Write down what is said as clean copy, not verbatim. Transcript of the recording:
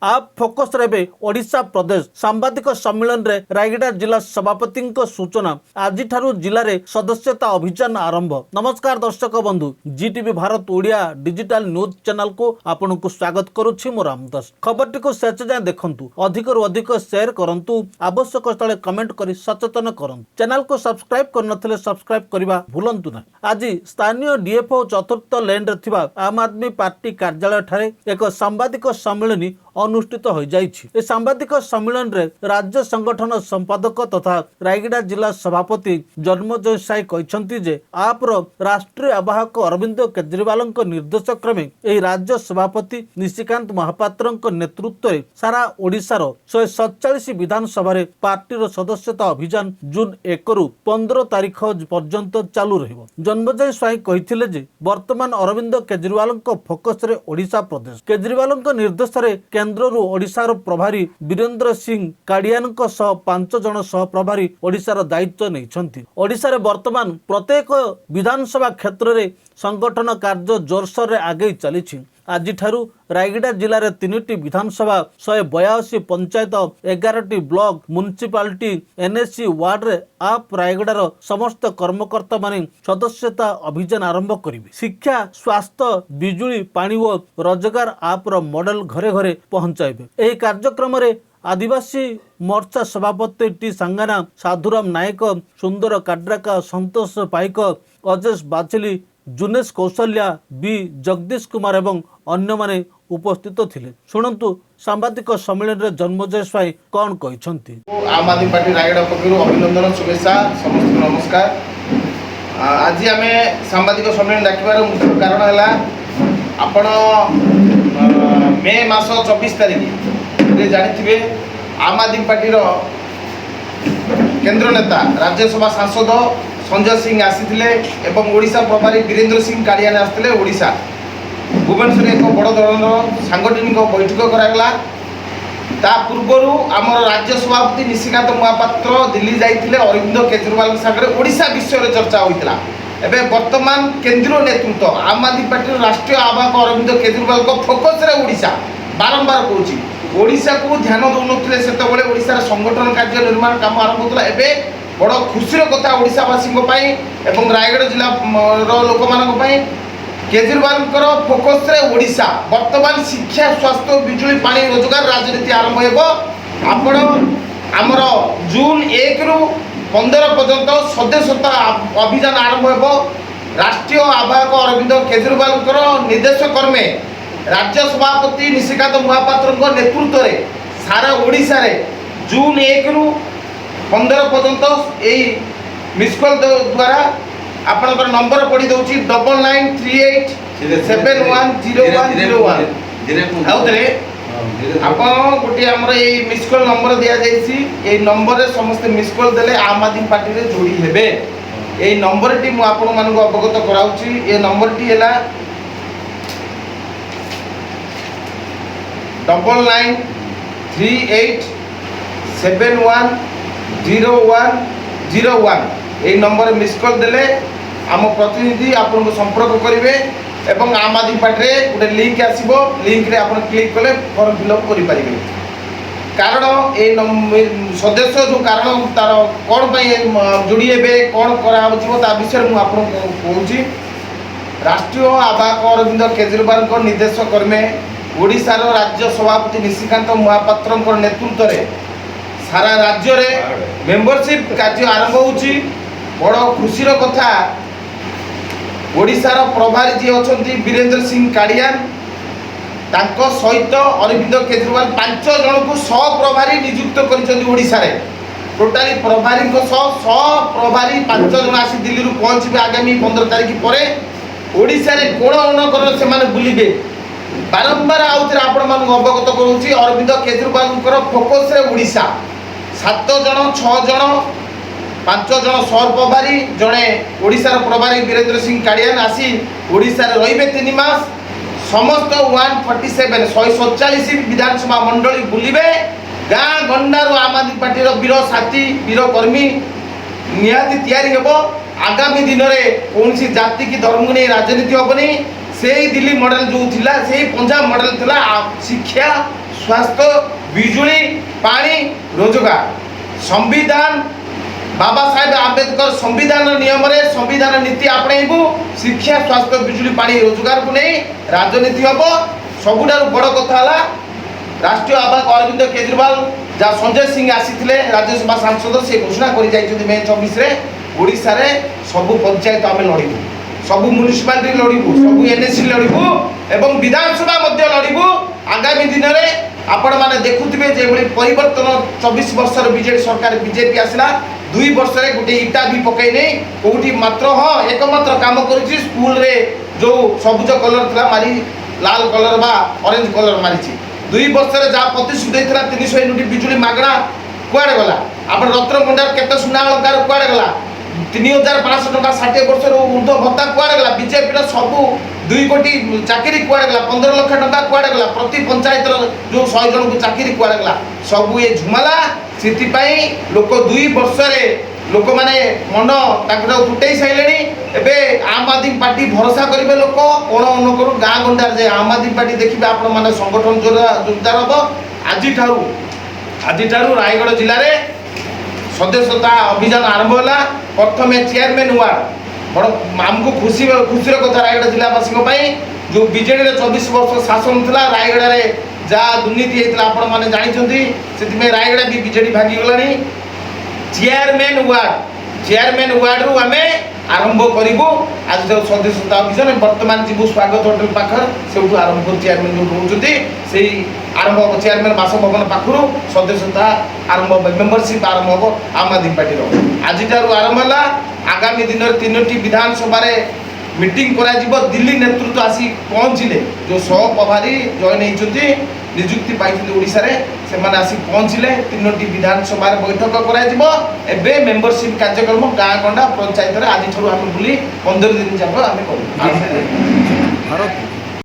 आप फोकस रे ओडिशा प्रदेश सांबादिक सम्मेलन रे रायगड़ा जिला सभापति सूचना आज जिले में सदस्यता अभियान आरंभ। नमस्कार दर्शक बंधु, Zee TV Bharat Odia digital news channel को आपन को स्वागत करुछि। मो रामदास खबर टी को शेष जाए देखंतु, अधिक रु अधिक शेयर करंतु, आवश्यक स्थले कमेंट करी सचेतन करंतु। चैनल को सब्सक्राइब करनथिले सब्सक्राइब करबा भूलंतु ना। आज स्थानीय डीएफओ चतुर्थ लेन रे थिबा आम आदमी पार्टी कार्यालय ठारे एक सांबादिक सम्मेलन अनुष्ठित हो जाइछि। ए सांबादिक सम्मेलन रे राज्य संगठन संपादक तथा रायगड़ा जिला सभापति जन्मजय साई कहछंती जे आप राष्ट्रीय आवाहक अरविंद केजरीवाल निर्देश क्रमे एही राज्य सभापति निशिकांत महापात्र नेतृत्व में सारा ओडिशार 147 विधानसभा रे पार्टी सदस्यता अभियान जून 1 रु 15 तारीख पर्यंत चालू रहिबो। जन्मजय साई कहिथिले जे वर्तमान अरविंद केजरीवाल फोकस रे ओडिशा प्रदेश। केजरीवाल निर्देश रे केन्द्रରୁ ओडिशार प्रभारी वीरेंद्र सिंह काडियान 5 जन सह प्रभारी ओडिशार दायित्व नहीं। ओडिशारे वर्तमान प्रत्येक विधानसभा क्षेत्र में संगठन कार्य जोरसोर रे आगे चली। आज रायगड़ा जिले में 3टी विधानसभा 182 पंचायत 11टी ब्लॉक म्युनिसिपालिटी एनएससी वार्ड रे आप रायगड़ार समस्त कर्मकर्ता माने सदस्यता अभियान आरंभ करेंगे। शिक्षा, स्वास्थ्य, बिजुली, पानी और रोजगार आप मॉडल घरे घरे पहुंचाइबे। एही कार्यक्रम रे आदिवासी मोर्चा सभापति टी सांगाना, साधुराम नायक, सुंदर काड्राका, संतोष पाइक, अजेश बाचली, जुनेश कौशल्या, बी जगदीश कुमार एवं अन्य माने उपस्थित थिले। शुणंतु सांबादिक सम्मेलन रे जन्मजय स्वाई कौन कहछंती। आम आदमी पार्टी रायगड़ा पक्षरु अभिनंदन, शुभेच्छा, समस्त नमस्कार। आज आमे सांबादिक सम्मेलन डाकिबार मुख्य कारण हैला आपण मे मास 24 तारिख रे जानिथिबे आम आदमी पार्टी रो केंद्र नेता राज्यसभा सांसद संजय सिंह आसीथिले एवं ओडिशा प्रभारी वीरेंद्र सिंह काडियान आसीथिले। ओडिशा भुवनेश्वर एक बड़ धरणर सांगठनिक बैठक करागला। ता पूर्वरु आमर राज्य सभापति निशिकांत महापात्र दिल्ली जाइथिले अरविंद केजरीवाल सागरे ओडिशा विषय रे चर्चा होइतला। एबे वर्तमान केंद्रीय नेतृत्व आम आदमी पार्टी राष्ट्रीय आवाहक अरविंद केजरीवाल को फोकस रे ओडिशा बारंबार कहूची ओडिशा को ध्यान दउनथिले। सेतबेले ओडिशा संगठन कार्य निर्माण काम आरंभ होतला। एबे बड़ खुशीर कथा ओडिशावासी एवं रायगढ़ जिला लोक मान केजरीवाल फोकस रे ओडिशा वर्तमान शिक्षा, स्वास्थ्य, बिजुली, पानी, रोजगार राजनीति आरंभ हेबो। आपण आमर जून 1 रु 15 पर्यंत सदस्यता अभियान आरंभ हेबो। राष्ट्रीय आवाहक अरविंद केजरीवाल निर्देश क्रमे राज्य सभापति निशिकांत महापात्र नेतृत्व में सारा ओडिशा रे जून 1 रु 15 पर्यंत यही मिस कॉल द्वारा आपनकर नंबर पड़ी दउची 9938 710101 आउतरे आपण गोटे हमर एई मिस कॉल नंबर दिया जाईसी। एई नंबर रे समस्त मिस कॉल देले आम आदमी पार्टी रे जोड़ी हेबे। एई नंबर टी मु आपण मानको अवगत कराउची। ए नंबर टी हैला 9938 710101 এই নম্বরে মিস কল দেলে आम प्रतिनिधि आपन को संपर्क करेंगे एवं आम आदमी पार्टी गोटे लिंक आसो। लिंक रे आपन क्लिक कले फॉर्म फिलअप करें। कारण ए सदस्य जो कारण तार कौन जोड़ी हे कौन करा विषय मुझे कहूँ। राष्ट्रीय आवाहक अरविंद केजरीवाल निर्देश क्रमे ओडिशार राज्य सभापति निशिकांत महापात्र नेतृत्व में सारा राज्य रे मेंबरशिप कार्य आरंभ होउची। बड़ खुशीर कथा ओडिशार प्रभारी जी अछंती वीरेंद्र सिंह काडियान तांको सहित अरविंद केजरीवाल 5 जन को सह प्रभारी नियुक्त करिसंती। ओडिशा रे टोटाली प्रभारी को सह प्रभारी 5 जन आसी दिल्ली रु पहुंचबे आगामी 15 तारिख परे। ओडिशा रे कोण अनकर से माने बुलिबे। बारंबार आउथरे आपण मान अवगत करूची अरविंद केजरीवाल फोकस रे ओडिशा 7 जन 6 जन 5 जन सर प्रभारी जड़े ओडिशार प्रभारी वीरेंद्र सिंह काडियान आसी ओडिशा रे रहिबे 3 मास। समस्त 147 विधानसभा मंडली बुलिबे। गाँ गंडार आम आदमी पार्टी वीर साथी वीर कर्मी निहाती तैयारी हेबो। आगामी दिन में कौन सी जाति की धर्म नहीं राजनीति हेबनी। से दिल्ली मॉडल जो थिला से पंजाब मॉडल थिला। शिक्षा, स्वास्थ्य बिजुली पानी रोजगार संविधान बाबा साहेब आंबेडकर संविधान नियम रे संविधान नीति आपणेबू शिक्षा स्वास्थ्य बिजुली पानी रोजगार को नहीं राजनीति हम सबुठार बड़ कथा है राष्ट्रीय आवास अरविंद केजरीवाल जहाँ संजय सिंह आसी राज्यसभा सांसद से घोषणा कर मे 24 ओडिशा रे सबु पंचायत आम लड़ू सबु म्युनिसिपालिटी लड़ू सबु एनएससी लड़ू एवं विधानसभा लड़ू आगामी दिन में आपण मैंने देखुवे जो परिवर्तन 24 वर्षर बीजेडी सरकार बीजेपी आसला 2 वर्ष रे गोटे इटा भी पकई नहीं कौटी मात्र हाँ एकमात्र काम करुच्ची स्कूल रे जो सबुज कलर था मारी लाल कलर बा ऑरेंज कलर मारी 2 वर्ष रे जहाँ प्रतिश्रुति देता 300 यूनिट बिजुली मागणा कुआड़े गला आप रत्न भंडार केते सुना अलंकार कुआड़े गला 3500 टका 60 वर्ष ऊर्ध्व भत्ता कुआड़े गला बीजेपी सबू 2 कोटी चाकरी कुआड़े गला 15 लाख टका कुआड़े गला प्रति पंचायत जो 100 जन को चाकरी कुआड़े गला सबू ये झुमाला से लोक 2 वर्ष लोक मैंने मन फुटे सारे एवं आम आदमी पार्टी भरोसा करेंगे लोक कोण अनुकूल गाँ गंडार जे आम आदमी पार्टी देखिए आपण मैंने संगठन जोरदार हम आज रायगढ़ जिले में सदस्यता अभियान आरंभ है प्रथम चेयरमैन वार्ड बड़ आमको खुशी खुशी कथा रायगढ़ जिलावासी जो बीजेडी 24 वर्ष शासन था रायगढ़ में जहाँ दुर्नीति होता आपण मैंने जानते से रायगढ़ भी बीजेडी भागीगला चेयरमैन वार्ड रु आम आरंभ करूँ आज जो सदस्यता अभियान बर्तमान जीव स्वागत होटेल पाखर से आरंभ कर चेयरमैन जो रोचे से आरंभ चेयरमैन बासभवन पाखर सदस्यता आरंभ मेम्बरशिप आरंभ हम आम आदमी पार्टी आज आरंभ है आगामी दिन में 3टी विधानसभा मीटिंग करा दिल्ली नेतृत्व आसी पहुँचले जो सह प्रभारी जॉइन होती निजुक्ति पाई ओडिशा रे से माने आसी पहुँचले 3टी विधानसभा बैठक करा मेम्बरशिप कार्यक्रम गाँ गंडा पंचायत आज आम बुली 15 दिन जाक आम कर भारत